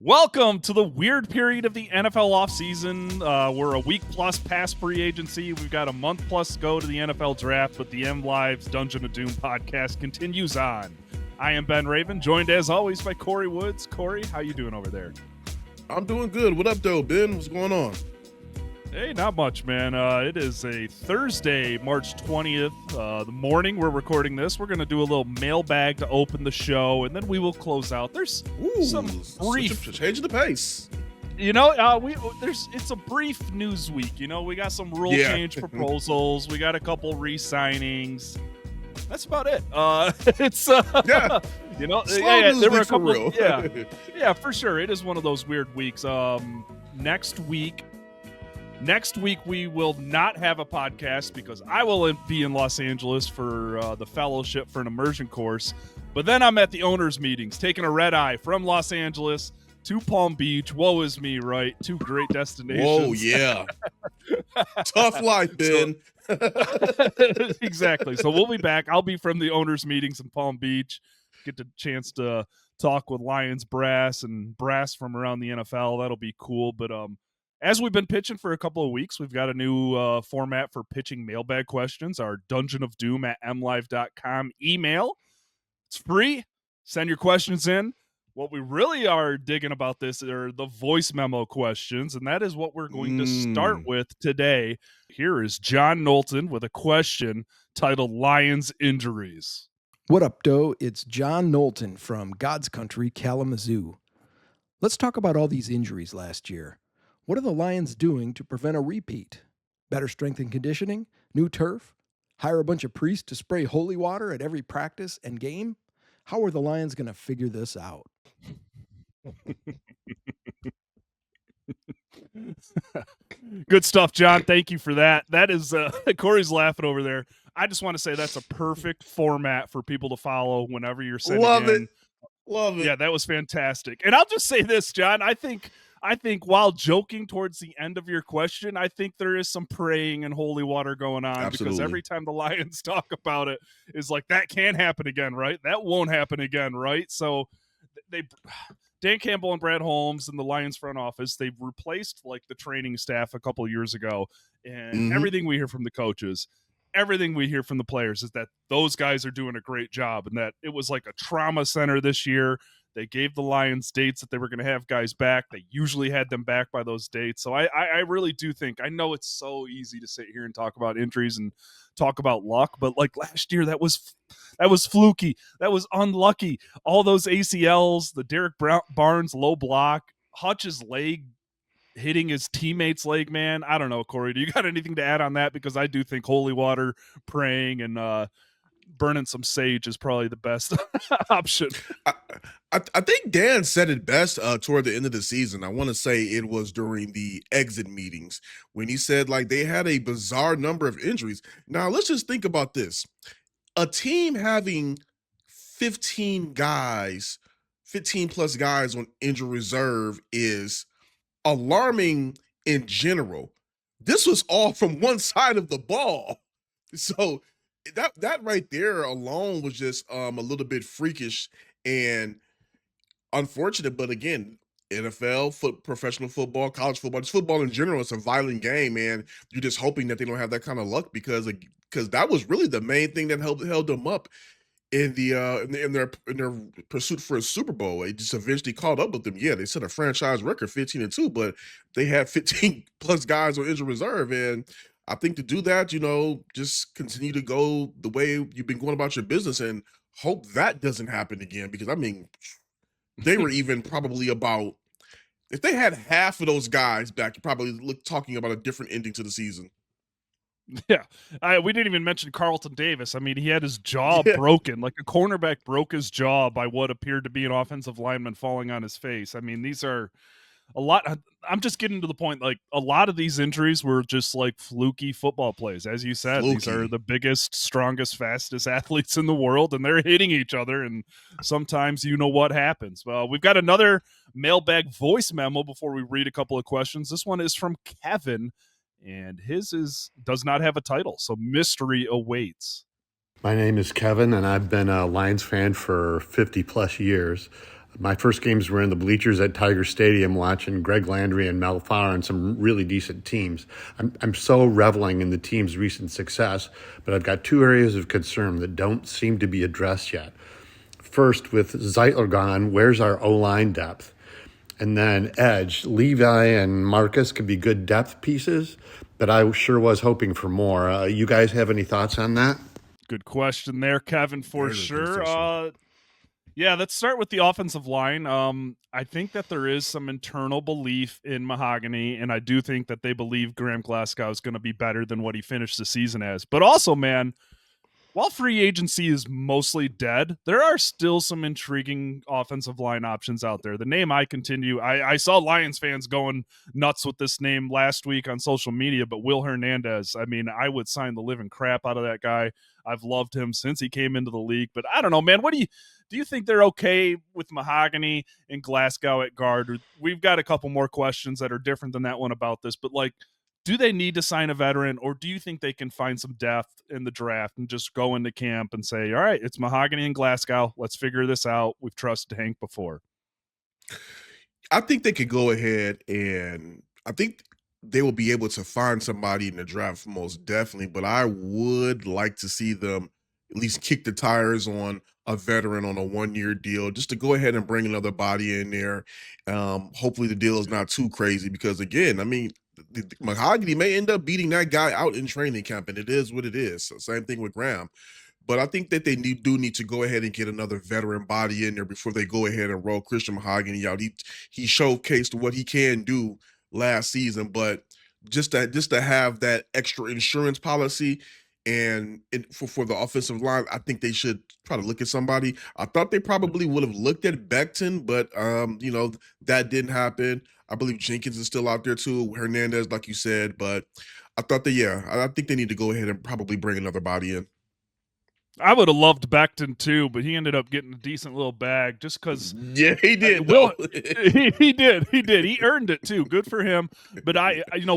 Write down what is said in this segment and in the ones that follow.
Welcome to the weird period of the NFL offseason. We're a week plus past free agency. We've got a month plus to go to the NFL draft, but the M Live's Dungeon of Doom podcast continues on. I am Ben Raven, joined as always by Corey Woods. Corey, how you doing over there? I'm doing good. What up, though, Ben? What's going on? Hey, not much, man. It is a Thursday, March 20th, the morning we're recording this. We're going to do a little mailbag to open the show, and then we will close out. There's some brief... Changing the pace. You know, it's a brief news week. You know, we got some rule change proposals. We got a couple re-signings. That's about it. It's you know, there were a couple. Yeah, for sure. It is one of those weird weeks. Next week we will not have a podcast because I will be in Los Angeles for the fellowship for an immersion course. But then I'm at the owners' meetings, taking a red eye from Los Angeles to Palm Beach. Woe is me, right? Two great destinations. Whoa, yeah. Tough life, Ben. Exactly. So we'll be back. I'll be from the owners' meetings in Palm Beach. Get the chance to talk with Lions brass and brass from around the NFL. That'll be cool. But as we've been pitching for a couple of weeks, we've got a new format for pitching mailbag questions. Our Dungeon of Doom at mlive.com email. It's free. Send your questions in. What we really are digging about this are the voice memo questions, and that is what we're going to start with today. Here is John Knowlton with a question titled Lions Injuries. What up, doe? It's John Knowlton from God's Country, Kalamazoo. Let's talk about all these injuries last year. What are the Lions doing to prevent a repeat? Better strength and conditioning? New turf? Hire a bunch of priests to spray holy water at every practice and game? How are the Lions going to figure this out? Good stuff, John. Thank you for that. That is Corey's laughing over there. I just want to say that's a perfect format for people to follow whenever you're sending in. Love it. Yeah, that was fantastic. And I'll just say this, John. I think while joking towards the end of your question, I think there is some praying and holy water going on. Absolutely. Because every time the Lions talk about it, is like, that can't happen again, right? That won't happen again, right? So Dan Campbell and Brad Holmes and the Lions front office, they've replaced like the training staff a couple of years ago, and everything we hear from the coaches, everything we hear from the players is that those guys are doing a great job, and that it was like a trauma center this year. They gave the Lions dates that they were going to have guys back. They usually had them back by those dates. So I really do think, I know it's so easy to sit here and talk about injuries and talk about luck, but like last year, that was fluky. That was unlucky. All those ACLs, the Derek Barnes low block, Hutch's leg hitting his teammate's leg, man. I don't know, Corey, do you got anything to add on that? Because I do think holy water, praying, and burning some sage is probably the best option. I think Dan said it best toward the end of the season. I want to say it was during the exit meetings when he said like they had a bizarre number of injuries. Now let's just think about this. A team having 15 plus guys on injury reserve is alarming in general. This was all from one side of the ball. So that right there alone was just a little bit freakish and unfortunate. But again, NFL, professional football, college football, just football in general, it's a violent game, and you're just hoping that they don't have that kind of luck because that was really the main thing that held them up in their pursuit for a Super Bowl. It just eventually caught up with them. Yeah, they set a franchise record 15-2, but they had 15 plus guys on injured reserve, and I think to do that, just continue to go the way you've been going about your business and hope that doesn't happen again. Because I mean, they were even probably about, if they had half of those guys back, you're probably talking about a different ending to the season. Yeah, we didn't even mention Carlton Davis. I mean, he had his jaw broken. Like a cornerback broke his jaw by what appeared to be an offensive lineman falling on his face. I mean, these are a lot. I'm just getting to the point, like a lot of these injuries were just like fluky football plays. As you said, These are the biggest, strongest, fastest athletes in the world, and they're hitting each other. And sometimes you know what happens. Well, we've got another mailbag voice memo before we read a couple of questions. This one is from Kevin, and his does not have a title, so mystery awaits. My name is Kevin, and I've been a Lions fan for 50 plus years. My first games were in the bleachers at Tiger Stadium watching Greg Landry and Mel Farr and some really decent teams. I'm so reveling in the team's recent success, but I've got two areas of concern that don't seem to be addressed yet. First, with Zeitler gone, where's our O-line depth? And then edge, Levi and Marcus could be good depth pieces, but I sure was hoping for more. You guys have any thoughts on that? Good question there, Kevin, for Very good sure. question. Yeah, let's start with the offensive line. I think that there is some internal belief in Mahogany, and I do think that they believe Graham Glasgow is going to be better than what he finished the season as. But also, man, while free agency is mostly dead, there are still some intriguing offensive line options out there. The name I saw Lions fans going nuts with this name last week on social media, but Will Hernandez, I mean, I would sign the living crap out of that guy. I've loved him since he came into the league, but I don't know, man. Do you think they're okay with Mahogany and Glasgow at guard? We've got a couple more questions that are different than that one about this, but like, do they need to sign a veteran, or do you think they can find some depth in the draft and just go into camp and say, all right, it's Mahogany and Glasgow. Let's figure this out. We've trusted Hank before. I think they could go ahead and I think they will be able to find somebody in the draft most definitely, but I would like to see them at least kick the tires on a veteran on a 1-year deal just to go ahead and bring another body in there. Hopefully the deal is not too crazy because again, I mean, Mahogany may end up beating that guy out in training camp, and it is what it is. So same thing with Graham. But I think that they do need to go ahead and get another veteran body in there before they go ahead and roll Christian Mahogany out. He showcased what he can do last season, but just to have that extra insurance policy and for the offensive line, I think they should try to look at somebody. I thought they probably would have looked at Becton, but that didn't happen. I believe Jenkins is still out there too, Hernandez, like you said, but I thought that I think they need to go ahead and probably bring another body in. I would have loved Becton too, but he ended up getting a decent little bag just because. Yeah, he did. Will he did. He earned it too. Good for him. But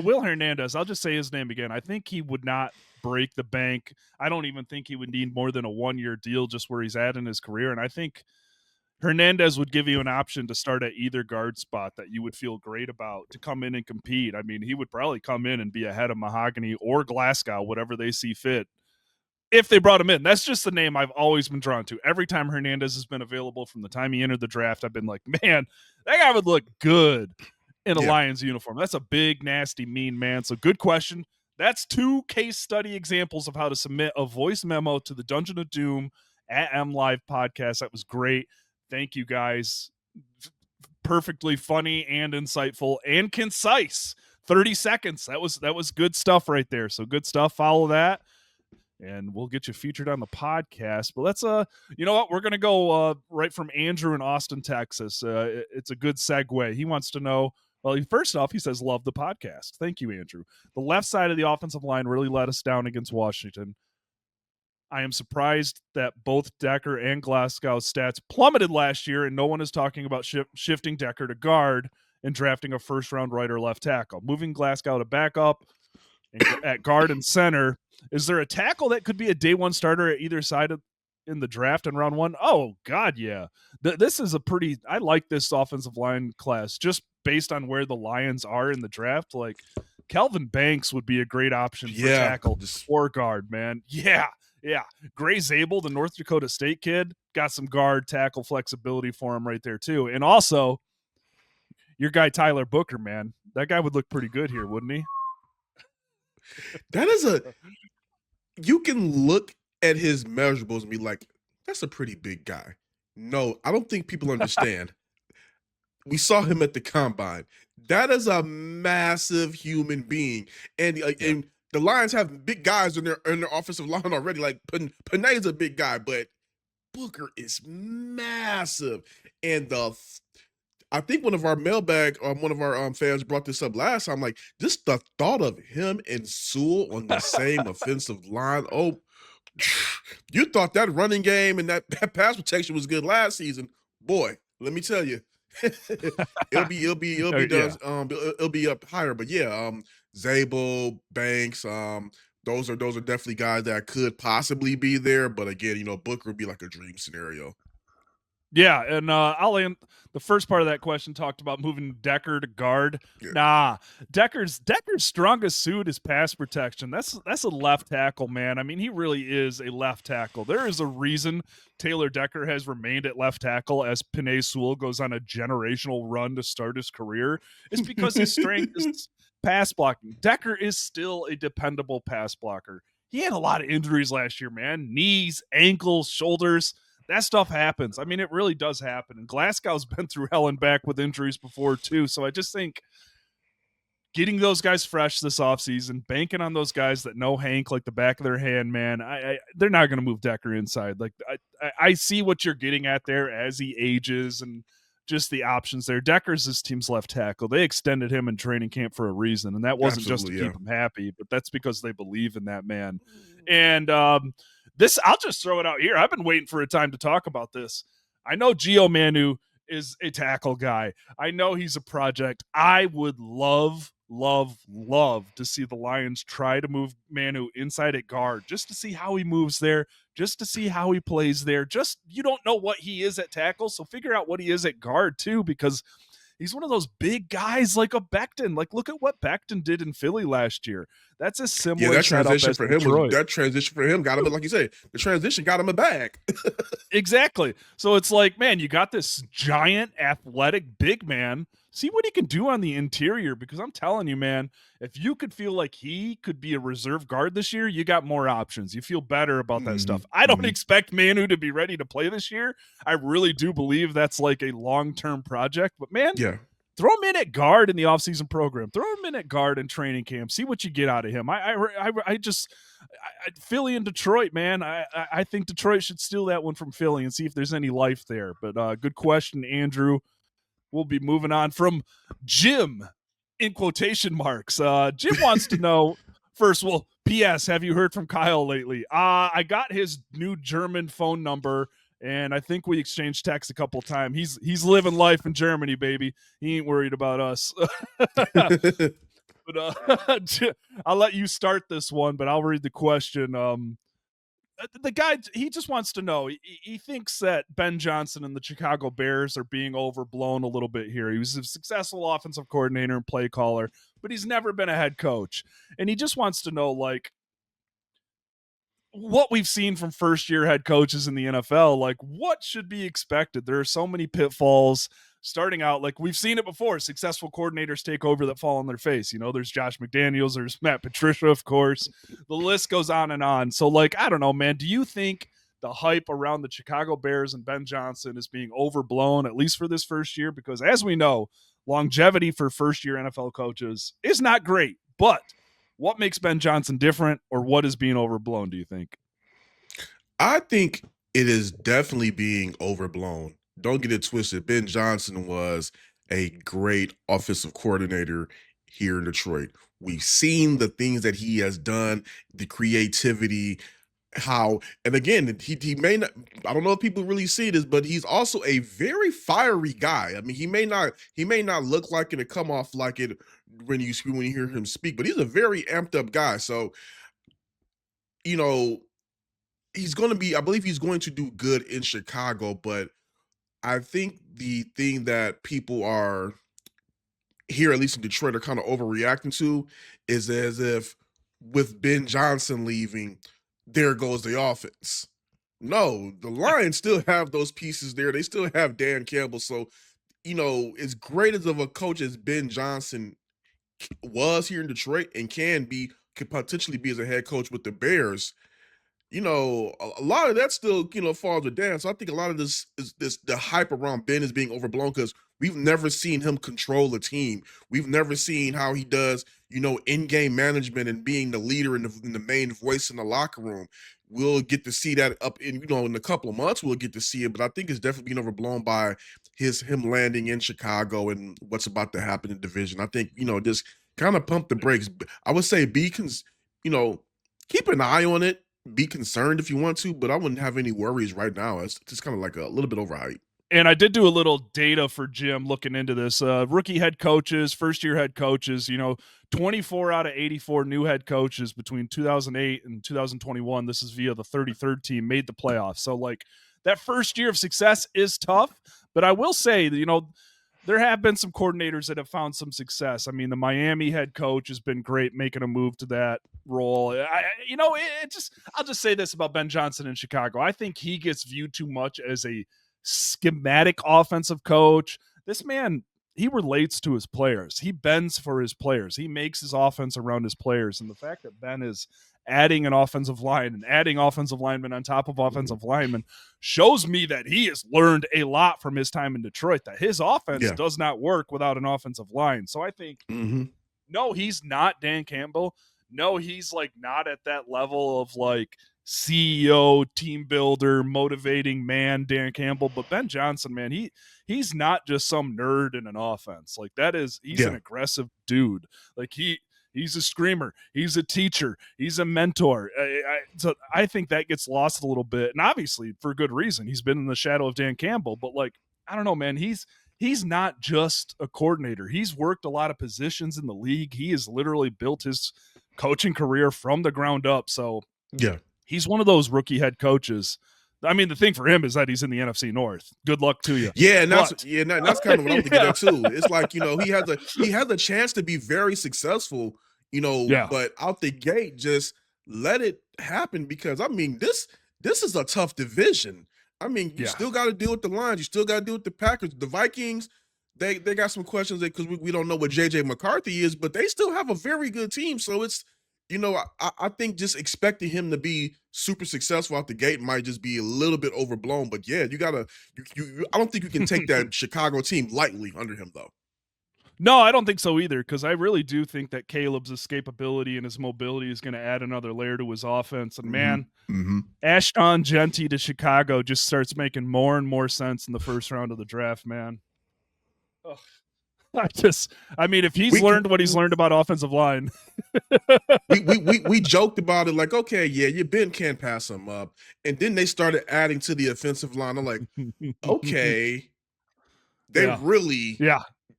Will Hernandez, I'll just say his name again. I think he would not break the bank. I don't even think he would need more than a 1-year deal just where he's at in his career. And I think Hernandez would give you an option to start at either guard spot that you would feel great about to come in and compete. I mean, he would probably come in and be ahead of Mahogany or Glasgow, whatever they see fit, if they brought him in. That's just the name I've always been drawn to. Every time Hernandez has been available from the time he entered the draft, I've been like, man, that guy would look good in a Lions uniform. That's a big, nasty, mean man. So good question. That's 2 case study examples of how to submit a voice memo to the Dungeon of Doom at M Live podcast. That was great. Thank you guys. Perfectly funny and insightful and concise. 30 seconds. That was good stuff right there. So good stuff. Follow that, and we'll get you featured on the podcast. But let's you know what, we're gonna go right from Andrew in Austin, Texas. It's a good segue. He wants to know, well, first off, he says, love the podcast. Thank you, Andrew. The left side of the offensive line really let us down against Washington. I am surprised that both Decker and Glasgow's stats plummeted last year, and no one is talking about shifting Decker to guard and drafting a first-round right or left tackle. Moving Glasgow to backup at guard and center. Is there a tackle that could be a day one starter at either side in the draft in round 1? Oh, God, yeah. This is I like this offensive line class just based on where the Lions are in the draft. Like, Kelvin Banks would be a great option for tackle or guard, man. Yeah. Gray Zabel, the North Dakota State kid, got some guard tackle flexibility for him right there, too. And also, your guy Tyler Booker, man. That guy would look pretty good here, wouldn't he? That is you can look at his measurables and be like, that's a pretty big guy. No, I don't think people understand. We saw him at the combine. That is a massive human being. And the Lions have big guys in their offensive line already. Like Panay is a big guy, but Booker is massive. And I think one of our fans brought this up last time. Like, just the thought of him and Sewell on the same offensive line. Oh, you thought that running game and that pass protection was good last season. Boy, let me tell you, it'll be up higher. But yeah, Zabel, Banks, those are definitely guys that could possibly be there. But again, Booker would be like a dream scenario. Yeah, and I'll end the first part of that question talked about moving Decker to guard. Yeah. Nah, Decker's strongest suit is pass protection. That's a left tackle, man. I mean, he really is a left tackle. There is a reason Taylor Decker has remained at left tackle as Penei Sewell goes on a generational run to start his career. It's because his strength is pass blocking. Decker is still a dependable pass blocker. He had a lot of injuries last year, man. Knees, ankles, shoulders. That stuff happens. I mean, it really does happen. And Glasgow's been through hell and back with injuries before, too. So I just think getting those guys fresh this offseason, banking on those guys that know Hank like the back of their hand, man, they're not going to move Decker inside. Like, I see what you're getting at there as he ages and just the options there. Decker's this team's left tackle. They extended him in training camp for a reason, and that wasn't just to keep him happy, but that's because they believe in that man. And this, I'll just throw it out here. I've been waiting for a time to talk about this. I know Gio Manu is a tackle guy. I know he's a project. I would love to see the Lions try to move Manu inside at guard just to see how he moves there, just to see how he plays there. Just, you don't know what he is at tackle, so figure out what he is at guard too, because he's one of those big guys like a Becton. Like, look at what Becton did in Philly last year. That's a similar that transition for him Detroit. that transition for him got him, like you said, the transition got him a bag. Exactly. So it's like, man, you got this giant athletic big man. See what he can do on the interior, because I'm telling you, man, if you could feel like he could be a reserve guard this year, you got more options. You feel better about that stuff. I don't expect Manu to be ready to play this year. I really do believe that's like a long-term project. But, man, throw him in at guard in the offseason program. Throw him in at guard in training camp. See what you get out of him. I just Philly and Detroit, man. I think Detroit should steal that one from Philly and see if there's any life there. But good question, Andrew. We'll be moving on from Jim in quotation marks. Jim wants to know first, well, P.S. Have you heard from Kyle lately? I got his new German phone number, and I think we exchanged texts a couple times. He's living life in Germany, baby. He ain't worried about us. But I'll let you start this one, but I'll read the question. The guy, he just wants to know, he thinks that Ben Johnson and the Chicago Bears are being overblown a little bit here. He was a successful offensive coordinator and play caller, but he's never been a head coach. And he just wants to know, like, what we've seen from first-year head coaches in the NFL, like, what should be expected? There are so many pitfalls starting out. Like, we've seen it before. Successful coordinators take over that fall on their face. You know, there's Josh McDaniels, there's Matt Patricia, of course. The list goes on and on. So, like, I don't know, man. Do you think the hype around the Chicago Bears and Ben Johnson is being overblown, at least for this first year? Because as we know, longevity for first-year NFL coaches is not great. But what makes Ben Johnson different, or what is being overblown, do you think? I think it is definitely being overblown. Don't get it twisted. Ben Johnson was a great offensive coordinator here in Detroit. We've seen the things that he has done, the creativity, and again, he may not, I don't know if people really see this, but he's also a very fiery guy. I mean, he may not look like it or come off like it when you hear him speak, but he's a very amped up guy. So, you know, I believe he's going to do good in Chicago, but I think the thing that people are here, at least in Detroit, are kind of overreacting to is as if with Ben Johnson leaving, there goes the offense. No, the Lions still have those pieces there. They still have Dan Campbell. So, you know, as great as of a coach as Ben Johnson was here in Detroit and could potentially be as a head coach with the Bears, you know, a lot of that still, you know, falls with Dan. So I think a lot of this is the hype around Ben is being overblown because we've never seen him control a team. We've never seen how he does, you know, in-game management and being the leader and the main voice in the locker room. We'll get to see that in a couple of months. We'll get to see it, but I think it's definitely being overblown by him landing in Chicago and what's about to happen in the division. I think, you know, just kind of pump the brakes. I would say keep an eye on it. Be concerned if you want to, but I wouldn't have any worries right now. It's just kind of like a little bit overhyped. And I did do a little data for Jim looking into this. Rookie head coaches, first-year head coaches, you know, 24 out of 84 new head coaches between 2008 and 2021, this is via the 33rd team, made the playoffs. So, like, that first year of success is tough. But I will say that, there have been some coordinators that have found some success. I mean, the Miami head coach has been great making a move to that role. I'll just say this about Ben Johnson in Chicago. I think he gets viewed too much as a schematic offensive coach. This man, he relates to his players. He bends for his players. He makes his offense around his players. And the fact that Ben is adding an offensive line and adding offensive linemen on top of offensive linemen shows me that he has learned a lot from his time in Detroit, that his offense does not work without an offensive line. So I think, no, he's not Dan Campbell. No, he's like not at that level of like CEO, team builder, motivating man, Dan Campbell. But Ben Johnson, man, he's not just some nerd in an offense. Like he's an aggressive dude. Like he's a screamer. He's a teacher. He's a mentor. So I think that gets lost a little bit, and obviously for good reason. He's been in the shadow of Dan Campbell, but like, I don't know, man. He's not just a coordinator. He's worked a lot of positions in the league. He has literally built his coaching career from the ground up. So he's one of those rookie head coaches. I mean, the thing for him is that he's in the NFC North. Good luck to you. Yeah, and that's kind of what I'm thinking of too. It's like, he has a chance to be very successful, but out the gate, just let it happen, because I mean, this is a tough division. I mean, you still got to deal with the Lions, you still got to deal with the Packers, the Vikings. They got some questions because we don't know what JJ McCarthy is, but they still have a very good team. So it's, I think just expecting him to be super successful out the gate might just be a little bit overblown. But yeah, I don't think you can take that Chicago team lightly under him, though. No, I don't think so either, because I really do think that Caleb's escapability and his mobility is going to add another layer to his offense. And man, Ashton Genty to Chicago just starts making more and more sense in the first round of the draft, man. Ugh. I mean, if he's learned what he's learned about offensive line. we joked about it like, okay, yeah, you can't pass him up. And then they started adding to the offensive line. I'm like, okay,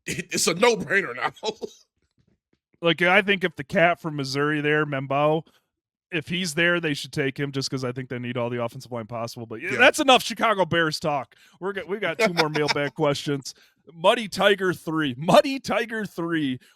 it's a no-brainer now. Like, I think if the cat from Missouri there, Membo, if he's there, they should take him just because I think they need all the offensive line possible. But that's enough Chicago Bears talk. We got two more mailbag questions. Muddy Tiger 3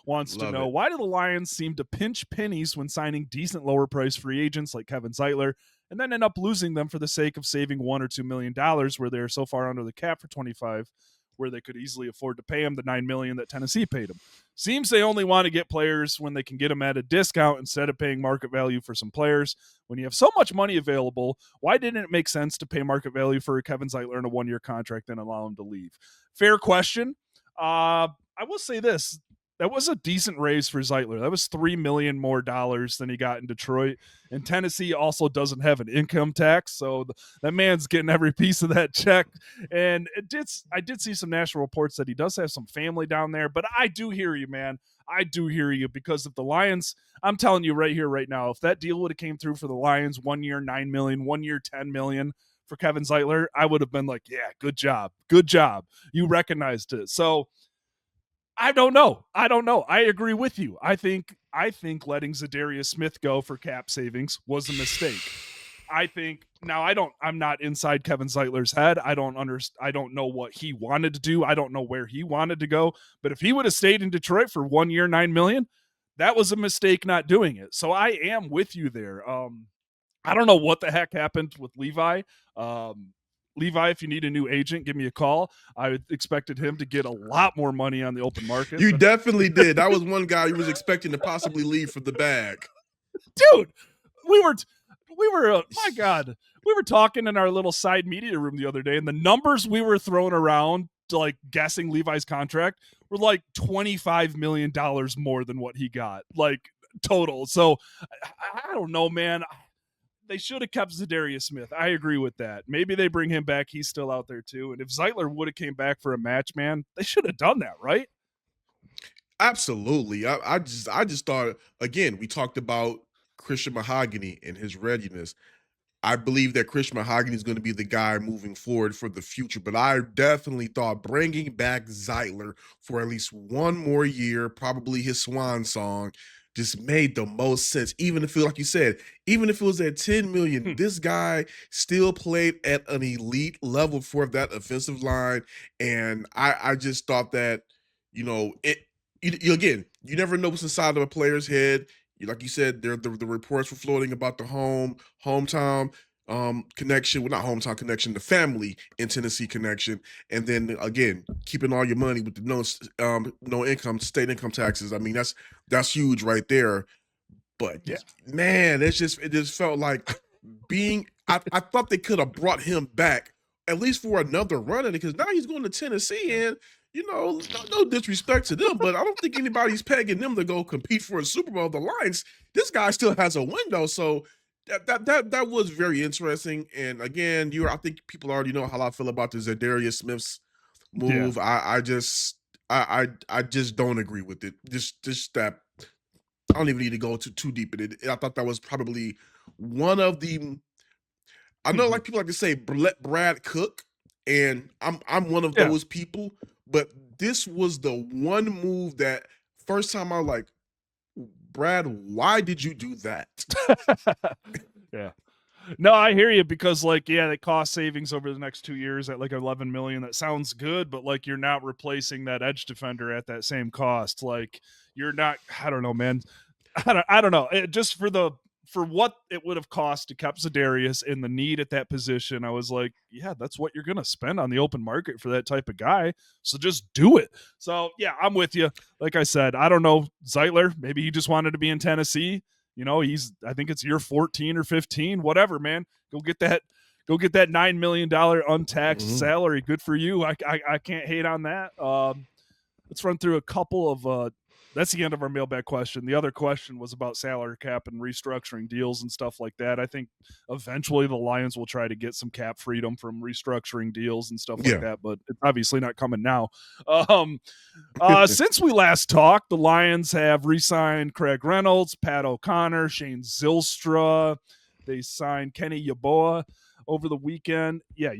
wants to know, why do the Lions seem to pinch pennies when signing decent lower price free agents like Kevin Zeitler and then end up losing them for the sake of saving $1 or $2 million where they're so far under the cap for 25 where they could easily afford to pay him the $9 million that Tennessee paid him? Seems they only want to get players when they can get them at a discount instead of paying market value for some players. When you have so much money available, why didn't it make sense to pay market value for Kevin Zeitler in a one-year contract and allow him to leave? Fair question. I will say this. That was a decent raise for Zeitler. That was $3 million more than he got in Detroit. And Tennessee also doesn't have an income tax, so that man's getting every piece of that check. And I did see some national reports that he does have some family down there. But I do hear you, man. I do hear you, because if the Lions, I'm telling you right here, right now, if that deal would have came through for the Lions, 1 year $9 million, 1 year $10 million for Kevin Zeitler, I would have been like, yeah, good job. You recognized it. So I don't know. I agree with you. I think letting Zadarius Smith go for cap savings was a mistake. I'm not inside Kevin Zeitler's head. I don't know what he wanted to do. I don't know where he wanted to go. But if he would have stayed in Detroit for 1 year, $9 million, that was a mistake not doing it. So I am with you there. I don't know what the heck happened with Levi. Levi, if you need a new agent, give me a call. I expected him to get a lot more money on the open market. You definitely did. That was one guy who was expecting to possibly leave for the bag. Dude, we were my God, we were talking in our little side media room the other day, and the numbers we were throwing around to like guessing Levi's contract were like $25 million more than what he got, like total. So I don't know, man. They should have kept Zadarius Smith. I agree with that. Maybe they bring him back. He's still out there too. And if Zeitler would have came back for a match, man, they should have done that, right? Absolutely. I just thought, again, we talked about Christian Mahogany and his readiness. I believe that Christian Mahogany is going to be the guy moving forward for the future, but I definitely thought bringing back Zeitler for at least one more year, probably his swan song, just made the most sense. Even if it, like you said, even if it was at 10 million, this guy still played at an elite level for that offensive line. And I just thought that, again, you never know what's inside of a player's head. Like you said, the reports were floating about the hometown connection, well, not hometown connection, the family in Tennessee connection, and then again, keeping all your money with the no income, state income taxes. I mean, that's huge right there. But Yeah. man, it just felt like I thought they could have brought him back at least for another run in it, because now he's going to Tennessee, and no disrespect to them, but I don't think anybody's pegging them to go compete for a Super Bowl. The Lions, this guy still has a window, so that was very interesting. And again, I think people already know how I feel about the Zadarius Smith's move. I just don't agree with it. Just that I don't even need to go too deep in it. I thought that was probably one of the. I know, like people like to say, Brad Cook, and I'm one of those people. But this was the one move that first time I was like, Brad, why did you do that? Yeah. No, I hear you, because the cost savings over the next 2 years at like 11 million, that sounds good, but like you're not replacing that edge defender at that same cost. Like you're not, I don't know, man. I don't know. Just for what it would have cost to keep Zadarius in the need at that position, I was like, yeah, that's what you're going to spend on the open market for that type of guy. So just do it. So yeah, I'm with you. Like I said, I don't know, Zeitler, maybe he just wanted to be in Tennessee. I think it's year 14 or 15, whatever, man. Go get that $9 million untaxed salary. Good for you. I can't hate on that. Let's run through a couple of that's the end of our mailbag question. The other question was about salary cap and restructuring deals and stuff like that. I think eventually the Lions will try to get some cap freedom from restructuring deals and stuff like that, but it's obviously not coming now. Since we last talked, the Lions have re-signed Craig Reynolds, Pat O'Connor, Shane Zylstra. They signed Kenny Yeboah over the weekend. Yeah,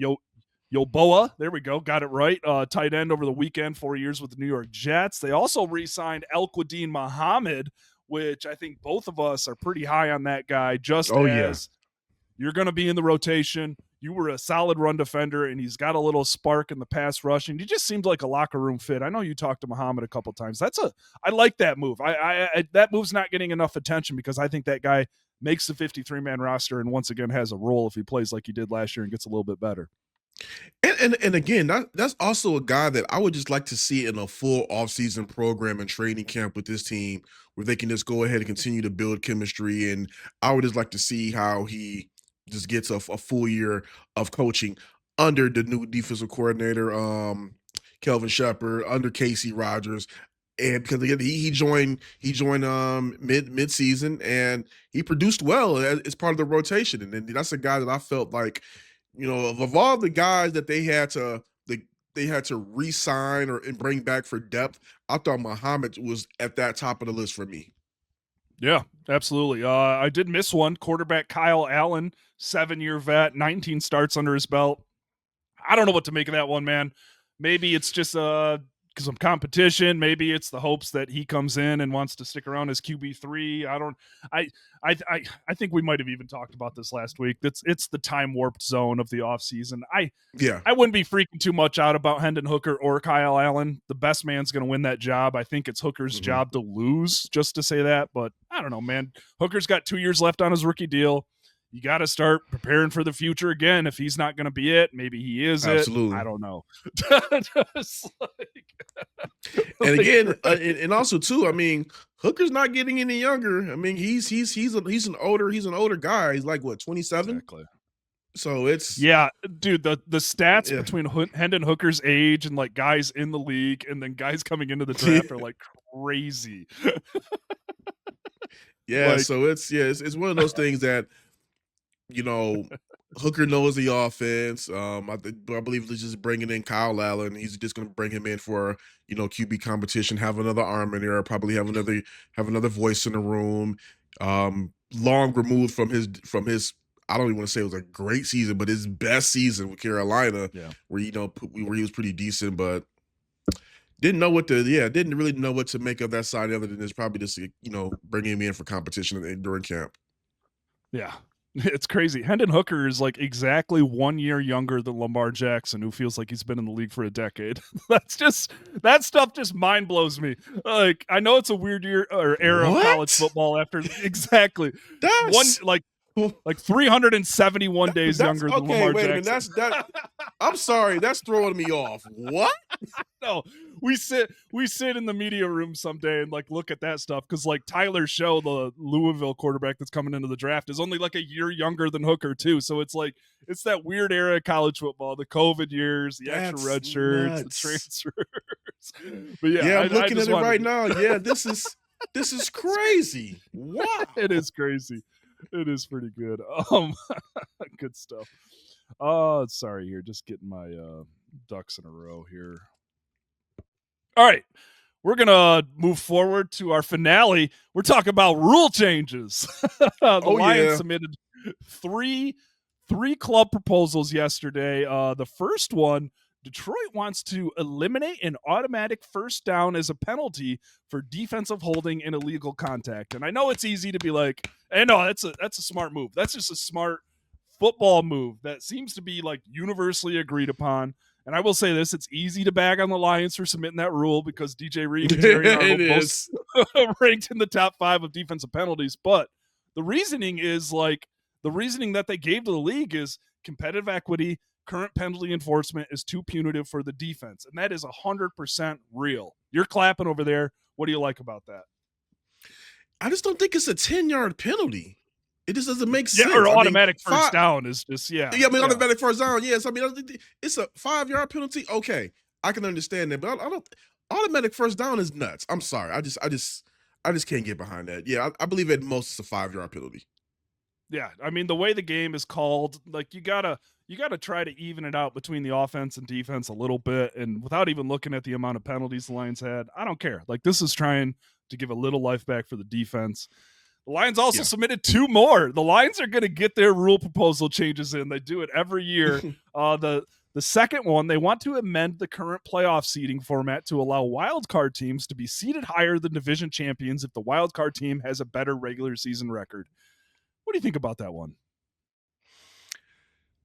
Yoboa, there we go, got it right. Tight end over the weekend, 4 years with the New York Jets. They also re-signed Elquadine Muhammad, which I think both of us are pretty high on that guy. You're going to be in the rotation. You were a solid run defender, and he's got a little spark in the pass rush, and he just seemed like a locker room fit. I know you talked to Muhammad a couple times. I like that move. That move's not getting enough attention because I think that guy makes the 53-man roster and once again has a role if he plays like he did last year and gets a little bit better. And again, that's also a guy that I would just like to see in a full offseason program and training camp with this team, where they can just go ahead and continue to build chemistry. And I would just like to see how he just gets a full year of coaching under the new defensive coordinator, Kelvin Shepard, under Casey Rogers. And because again, he joined mid season, and he produced well as part of the rotation. And then that's a guy that I felt like, of all the guys that they had to re-sign and bring back for depth, I thought Muhammad was at that top of the list for me. Yeah, absolutely. I did miss one. Quarterback Kyle Allen, 7-year vet, 19 starts under his belt. I don't know what to make of that one, man. Maybe it's just some competition. Maybe it's the hopes that he comes in and wants to stick around as QB3. I think we might have even talked about this last week. It's the time warped zone of the offseason. I wouldn't be freaking too much out about Hendon Hooker or Kyle Allen. The best man's going to win that job. I think it's Hooker's job to lose, just to say that. But I don't know, man. Hooker's got 2 years left on his rookie deal. You got to start preparing for the future again. If he's not going to be it, maybe he is. Absolutely. I don't know. And again, and also too, I mean, Hooker's not getting any younger. I mean, he's an older guy. He's like what, 27? Exactly. So it's dude. The stats between Hendon Hooker's age and like guys in the league and then guys coming into the draft are like crazy. So it's one of those things that, Hooker knows the offense. I believe he's just bringing in Kyle Allen. He's just going to bring him in for QB competition. Have another arm in there. Probably have another voice in the room. Long removed from his. I don't even want to say it was a great season, but his best season with Carolina, where he was pretty decent. But Didn't really know what to make of that side other than it's probably just, bringing him in for competition during camp. Yeah. It's crazy. Hendon Hooker is like exactly 1 year younger than Lamar Jackson, who feels like he's been in the league for a decade. That stuff just mind blows me. Like, I know it's a weird year or era of college football after exactly That's like 371 days younger than Lamar wait Jackson. A minute. I'm sorry, that's throwing me off. What? No, we sit in the media room someday and like look at that stuff because like Tyler Show, the Louisville quarterback that's coming into the draft, is only like a year younger than Hooker too. So it's like it's that weird era of college football, the COVID years, the extra red shirts, the transfers. But yeah, I'm looking at it right now. Yeah, this is crazy. Wow, it is crazy. It is pretty good. Good stuff. Sorry here, just getting my ducks in a row here. All right, we're going to move forward to our finale. We're talking about rule changes. The Lions submitted three club proposals yesterday. The first one, Detroit wants to eliminate an automatic first down as a penalty for defensive holding and illegal contact. And I know it's easy to be like, hey, no, that's a smart move. That's just a smart football move that seems to be like universally agreed upon. And I will say this, it's easy to bag on the Lions for submitting that rule because DJ Reed and Terry Arnold both ranked in the top 5 of defensive penalties. But the reasoning is like the reasoning that they gave to the league is competitive equity, current penalty enforcement is too punitive for the defense. And that is 100% real. You're clapping over there. What do you like about that? I just don't think it's a 10-yard penalty. It just doesn't make sense. Or automatic first down is just, automatic first down, yes. I mean, it's a 5-yard penalty. Okay, I can understand that, but I don't. Automatic first down is nuts. I'm sorry. I just can't get behind that. Yeah, I believe at most it's a 5-yard penalty. Yeah, I mean the way the game is called, like you gotta try to even it out between the offense and defense a little bit, and without even looking at the amount of penalties the Lions had, I don't care. Like this is trying to give a little life back for the defense. The Lions also submitted 2 more. The Lions are going to get their rule proposal changes in. They do it every year. The second one, they want to amend the current playoff seeding format to allow wildcard teams to be seeded higher than division champions if the wildcard team has a better regular season record. What do you think about that one?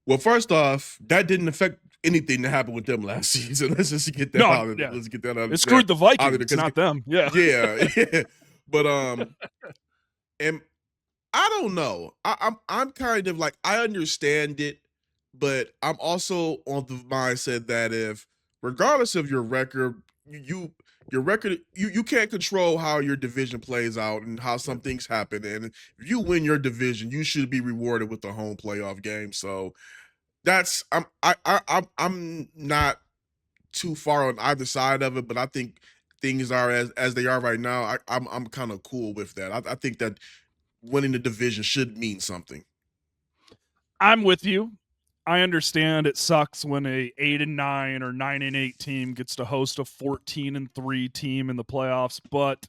Well, first off, that didn't affect anything that happened with them last season. Let's just get that out of it. Let's get that out of it. It screwed the Vikings, it's not them. Yeah. Yeah. But and I don't know. I'm kind of like, I understand it, but I'm also on the mindset that if, regardless of your record, you can't control how your division plays out and how some things happen. And if you win your division, you should be rewarded with a home playoff game. So that's I'm not too far on either side of it, but I think things are as they are right now. I'm kind of cool with that. I think that winning the division should mean something. I'm with you. I understand it sucks when a 8-9 or 9-8 team gets to host a 14-3 team in the playoffs, but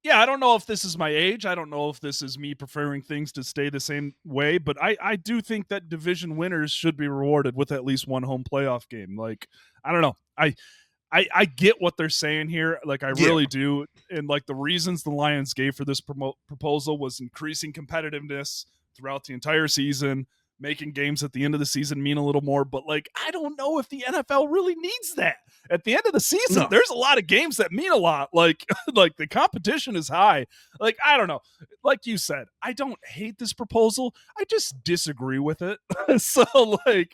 yeah, I don't know if this is my age. I don't know if this is me preferring things to stay the same way, but I do think that division winners should be rewarded with at least one home playoff game. Like, I don't know. I get what they're saying here. Like, I really do. And like the reasons the Lions gave for this proposal was increasing competitiveness throughout the entire season, making games at the end of the season mean a little more. But like, I don't know if the NFL really needs that. At the end of the season, there's a lot of games that mean a lot. Like the competition is high. Like, I don't know. Like you said, I don't hate this proposal. I just disagree with it. So like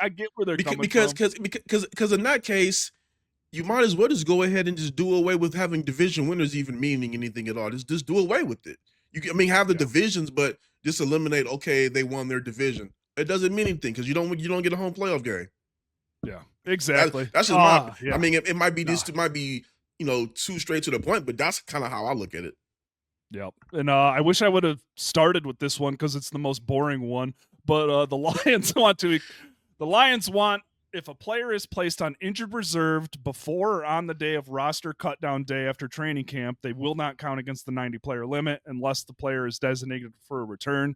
I get where they're coming from. Because in that case, you might as well just go ahead and just do away with having division winners even meaning anything at all. Just do away with it. Have the divisions, but just eliminate. Okay, they won their division. It doesn't mean anything because you don't get a home playoff game. Yeah, exactly. That's just my. Yeah. I mean, it might be it might be too straight to the point, but that's kind of how I look at it. Yep. And I wish I would have started with this one because it's the most boring one. But the Lions want. If a player is placed on injured reserved before or on the day of roster cutdown day after training camp, they will not count against the 90-player limit unless the player is designated for a return.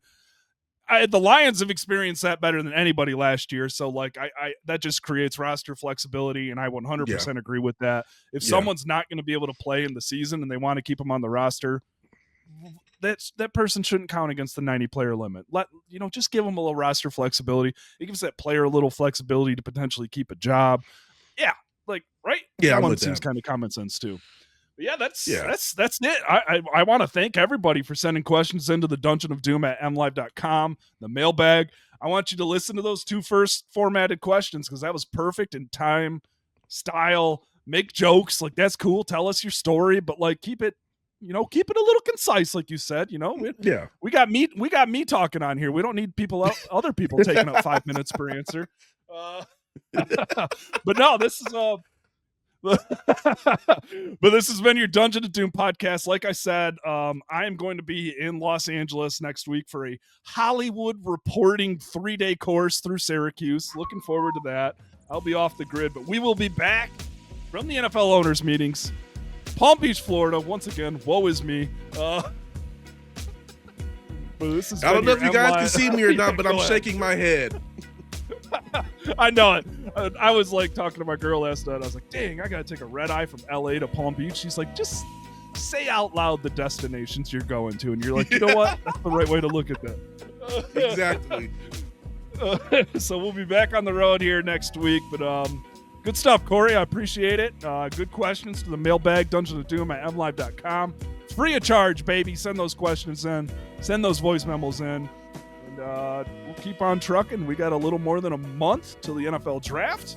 the Lions have experienced that better than anybody last year. So like I that just creates roster flexibility, and I 100% agree with that. If someone's not going to be able to play in the season and they want to keep them on the roster, that person shouldn't count against the 90 player limit. Just give them a little roster flexibility. It gives that player a little flexibility to potentially keep a job. Yeah, like right. Yeah, that one seems kind of common sense too. But yeah, that's it. I want to thank everybody for sending questions into the Dungeon of Doom at mlive.com, the mailbag. I want you to listen to those 2 first formatted questions because that was perfect in time, style, make jokes. Like, that's cool. Tell us your story, but like keep it a little concise, like you said. We got me talking on here. We don't need other people taking up 5 minutes per answer. But no, this is but this has been your Dungeon of Doom podcast. Like I said, I am going to be in Los Angeles next week for a Hollywood reporting 3-day course through Syracuse. Looking forward to that. I'll be off the grid, but we will be back from the NFL owners meetings. Palm Beach, Florida. Once again, woe is me. But this is I don't know if you guys can see me or not, but I'm shaking my head. I know it. I was like talking to my girl last night. I was like, dang, I got to take a red eye from LA to Palm Beach. She's like, just say out loud the destinations you're going to. And you're like, you know what? That's the right way to look at that. Exactly. So we'll be back on the road here next week. But good stuff, Corey. I appreciate it. Good questions to the mailbag, Dungeon of Doom at mlive.com. It's free of charge, baby. Send those questions in. Send those voice memos in. We'll keep on trucking. We got a little more than a month till the NFL draft,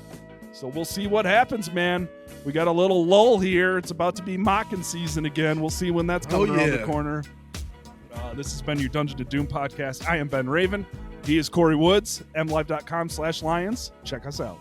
so we'll see what happens, man. We got a little lull here. It's about to be mocking season again. We'll see when that's coming around the corner. This has been your Dungeon of Doom podcast. I am Ben Raven. He is Corey Woods. mlive.com/Lions. Check us out.